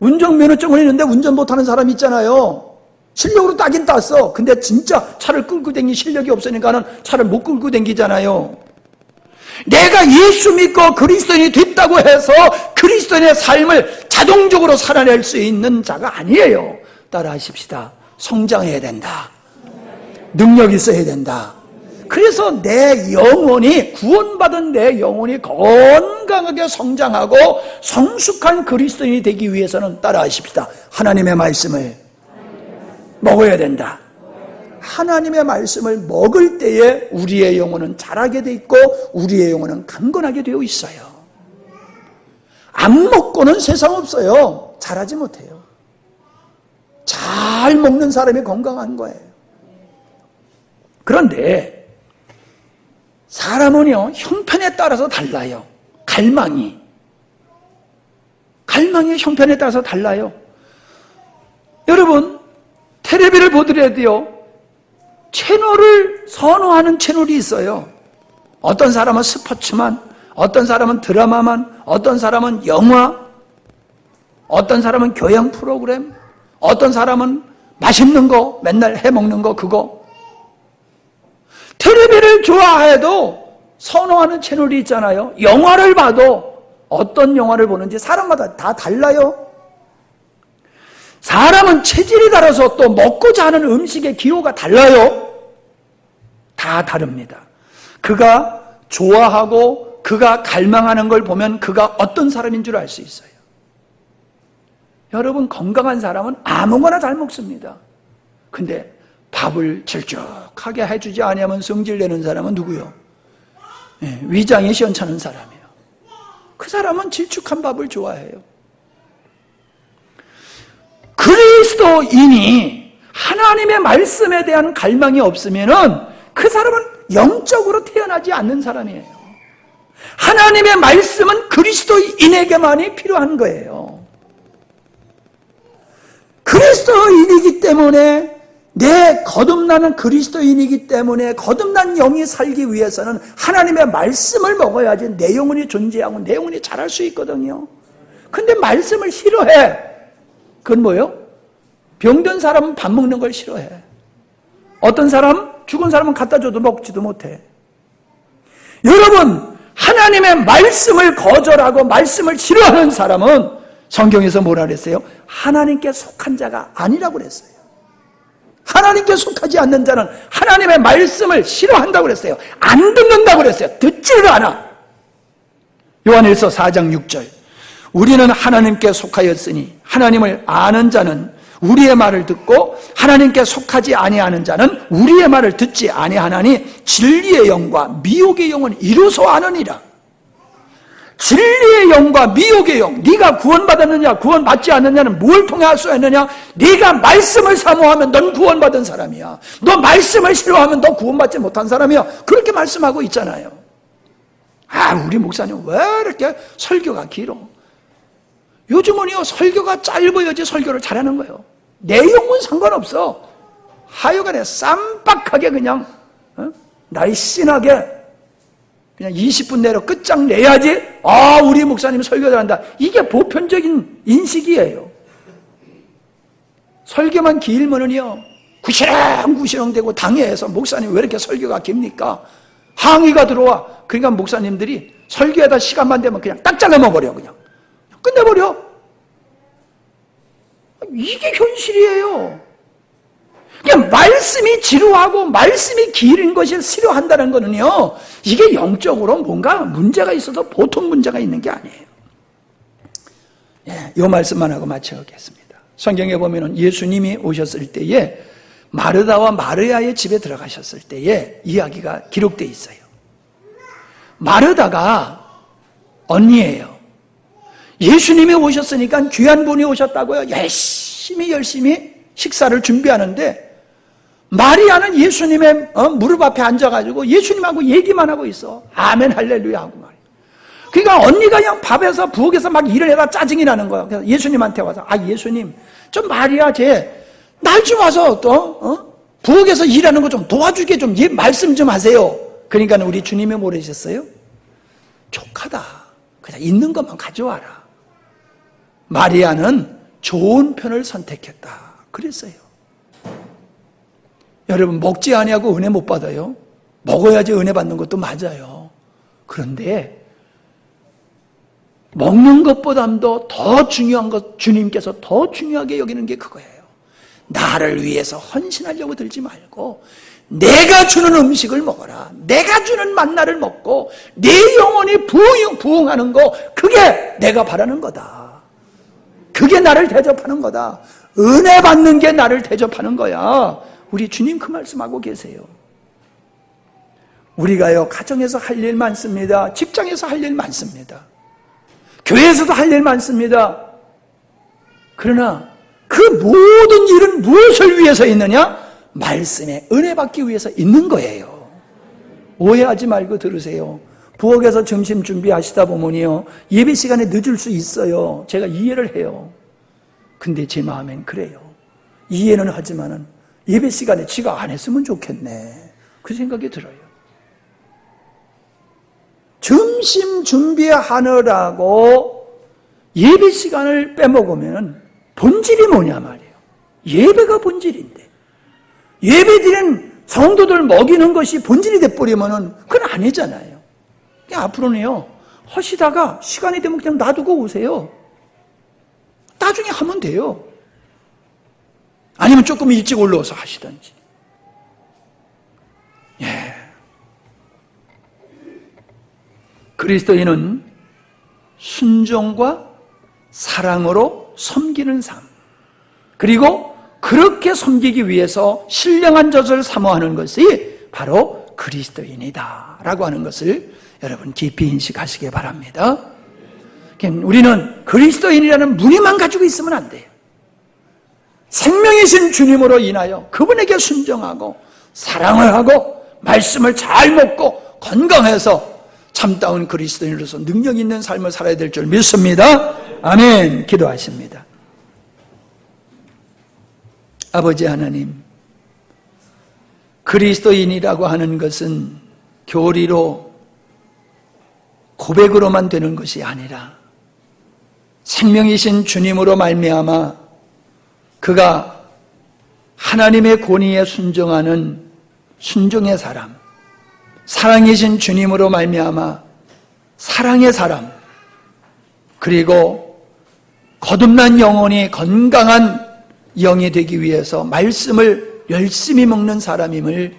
운전 면허증을 있는데 운전 못하는 사람 있잖아요. 실력으로 따긴 땄어. 근데 진짜 차를 끌고 다니는 실력이 없으니까는 차를 못 끌고 다니잖아요. 내가 예수 믿고 그리스도인이 됐다고 해서 그리스도인의 삶을 자동적으로 살아낼 수 있는 자가 아니에요. 따라하십시다. 성장해야 된다. 능력이 있어야 된다. 그래서 내 영혼이, 구원받은 내 영혼이 건강하게 성장하고 성숙한 그리스도인이 되기 위해서는, 따라하십시다, 하나님의 말씀을 먹어야 된다. 하나님의 말씀을 먹을 때에 우리의 영혼은 자라게 돼 있고 우리의 영혼은 강건하게 되어 있어요. 안 먹고는 세상 없어요. 자라지 못해요. 잘 먹는 사람이 건강한 거예요. 그런데 사람은요, 형편에 따라서 달라요. 갈망이 형편에 따라서 달라요. 여러분, 텔레비를 보더라도요, 채널을 선호하는 채널이 있어요. 어떤 사람은 스포츠만, 어떤 사람은 드라마만, 어떤 사람은 영화, 어떤 사람은 교양 프로그램, 어떤 사람은 맛있는 거 맨날 해먹는 거, 그거. 텔레비를 좋아해도 선호하는 채널이 있잖아요. 영화를 봐도 어떤 영화를 보는지 사람마다 다 달라요. 사람은 체질이 달라서 또 먹고자 하는 음식의 기호가 달라요. 다 다릅니다. 그가 좋아하고 그가 갈망하는 걸 보면 그가 어떤 사람인 줄 알 수 있어요. 여러분, 건강한 사람은 아무거나 잘 먹습니다. 근데 밥을 질쭉하게 해주지 않으면 성질내는 사람은 누구요? 위장이 시원찮은 사람이에요. 그 사람은 질쭉한 밥을 좋아해요. 그리스도인이 하나님의 말씀에 대한 갈망이 없으면은 그 사람은 영적으로 태어나지 않는 사람이에요. 하나님의 말씀은 그리스도인에게만이 필요한 거예요. 그리스도인이기 때문에, 내 거듭나는 그리스도인이기 때문에 거듭난 영이 살기 위해서는 하나님의 말씀을 먹어야지 내 영혼이 존재하고 내 영혼이 자랄 수 있거든요. 근데 말씀을 싫어해. 그건 뭐예요? 병든 사람은 밥 먹는 걸 싫어해. 어떤 사람, 죽은 사람은 갖다 줘도 먹지도 못해. 여러분, 하나님의 말씀을 거절하고 말씀을 싫어하는 사람은 성경에서 뭐라 그랬어요? 하나님께 속한 자가 아니라고 그랬어요. 하나님께 속하지 않는 자는 하나님의 말씀을 싫어한다고 그랬어요. 안 듣는다고 그랬어요. 듣지를 않아. 요한일서 4장 6절. 우리는 하나님께 속하였으니 하나님을 아는 자는 우리의 말을 듣고 하나님께 속하지 아니하는 자는 우리의 말을 듣지 아니하나니 진리의 영과 미혹의 영은 이루소 아느니라. 진리의 영과 미혹의 영, 네가 구원받았느냐 구원받지 않느냐는 뭘 통해 알 수 있느냐? 네가 말씀을 사모하면 넌 구원받은 사람이야. 너 말씀을 싫어하면 너 구원받지 못한 사람이야. 그렇게 말씀하고 있잖아요. 우리 목사님 왜 이렇게 설교가 길어? 요즘은요 설교가 짧아야지 설교를 잘하는 거예요. 내용은 상관없어. 하여간에 쌈박하게 그냥 날씬하게 그냥 20분 내로 끝장내야지 우리 목사님 설교 잘한다. 이게 보편적인 인식이에요. 설교만 길면은요 구시렁구시렁 되고 당회에서 목사님 왜 이렇게 설교가 깁니까? 항의가 들어와. 그러니까 목사님들이 설교하다 시간만 되면 그냥 딱 잘라버려. 그냥 끝내버려. 이게 현실이에요. 그냥 말씀이 지루하고 말씀이 길은 것을 싫어한다는 거는요, 이게 영적으로 뭔가 문제가 있어도 보통 문제가 있는 게 아니에요. 이 말씀만 하고 마치겠습니다. 성경에 보면 예수님이 오셨을 때에 마르다와 마르야의 집에 들어가셨을 때에 이야기가 기록되어 있어요. 마르다가 언니예요. 예수님이 오셨으니까 귀한 분이 오셨다고요. 열심히 식사를 준비하는데 마리아는 예수님의 무릎 앞에 앉아가지고 예수님하고 얘기만 하고 있어. 아멘 할렐루야 하고 말이야. 그러니까 언니가 그냥 밥에서 부엌에서 막 일을 해다 짜증이 나는 거야. 그래서 예수님한테 와서 예수님 좀 마리아 날 좀 와서 또 부엌에서 일하는 거 좀 도와주게 좀 말씀 좀 하세요. 그러니까 우리 주님이 뭐라셨어요? 족하다. 그냥 있는 것만 가져와라. 마리아는 좋은 편을 선택했다. 그랬어요. 여러분 먹지 아니하고 은혜 못 받아요. 먹어야지 은혜 받는 것도 맞아요. 그런데 먹는 것보다도 더 중요한 것, 주님께서 더 중요하게 여기는 게 그거예요. 나를 위해서 헌신하려고 들지 말고 내가 주는 음식을 먹어라. 내가 주는 만나를 먹고 내 영혼이 부흥하는 거, 그게 내가 바라는 거다. 그게 나를 대접하는 거다. 은혜 받는 게 나를 대접하는 거야. 우리 주님 그 말씀하고 계세요. 우리가요 가정에서 할 일 많습니다. 직장에서 할 일 많습니다. 교회에서도 할 일 많습니다. 그러나 그 모든 일은 무엇을 위해서 있느냐? 말씀에 은혜 받기 위해서 있는 거예요. 오해하지 말고 들으세요. 부엌에서 점심 준비하시다 보면요 예배 시간에 늦을 수 있어요. 제가 이해를 해요. 근데 제 마음엔 그래요. 이해는 하지만은 예배 시간에 지가 안 했으면 좋겠네. 그 생각이 들어요. 점심 준비하느라고 예배 시간을 빼먹으면 본질이 뭐냐 말이에요. 예배가 본질인데 예배 드리는 성도들 먹이는 것이 본질이 돼버리면 그건 아니잖아요. 앞으로는요 하시다가 시간이 되면 그냥 놔두고 오세요. 나중에 하면 돼요. 아니면 조금 일찍 올라와서 하시든지. 그리스도인은 순종과 사랑으로 섬기는 삶, 그리고 그렇게 섬기기 위해서 신령한 젖을 사모하는 것이 바로 그리스도인이다 라고 하는 것을 여러분 깊이 인식하시기 바랍니다. 우리는 그리스도인이라는 무늬만 가지고 있으면 안 돼요. 생명이신 주님으로 인하여 그분에게 순종하고 사랑을 하고 말씀을 잘 먹고 건강해서 참다운 그리스도인으로서 능력 있는 삶을 살아야 될 줄 믿습니다. 아멘. 기도하십니다. 아버지 하나님, 그리스도인이라고 하는 것은 교리로 고백으로만 되는 것이 아니라 생명이신 주님으로 말미암아 그가 하나님의 권위에 순종하는 순종의 사람, 사랑이신 주님으로 말미암아 사랑의 사람, 그리고 거듭난 영혼이 건강한 영이 되기 위해서 말씀을 열심히 먹는 사람임을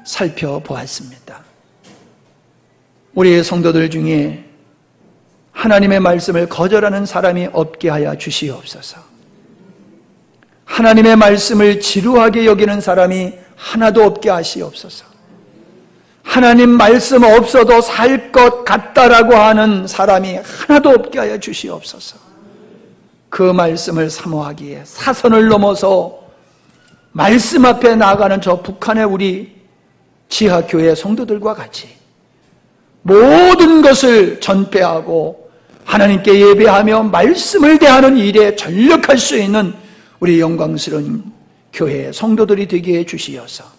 살펴보았습니다. 우리의 성도들 중에 하나님의 말씀을 거절하는 사람이 없게 하여 주시옵소서. 하나님의 말씀을 지루하게 여기는 사람이 하나도 없게 하시옵소서. 하나님 말씀 없어도 살 것 같다라고 하는 사람이 하나도 없게 하여 주시옵소서. 그 말씀을 사모하기에 사선을 넘어서 말씀 앞에 나아가는 저 북한의 우리 지하교회 성도들과 같이 모든 것을 전폐하고 하나님께 예배하며 말씀을 대하는 일에 전력할 수 있는 우리 영광스러운 교회 성도들이 되게 해주시어서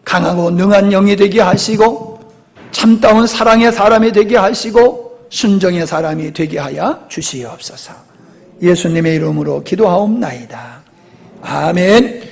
강하고 능한 영이 되게 하시고 참다운 사랑의 사람이 되게 하시고 순정의 사람이 되게 하여 주시옵소서. 예수님의 이름으로 기도하옵나이다. 아멘.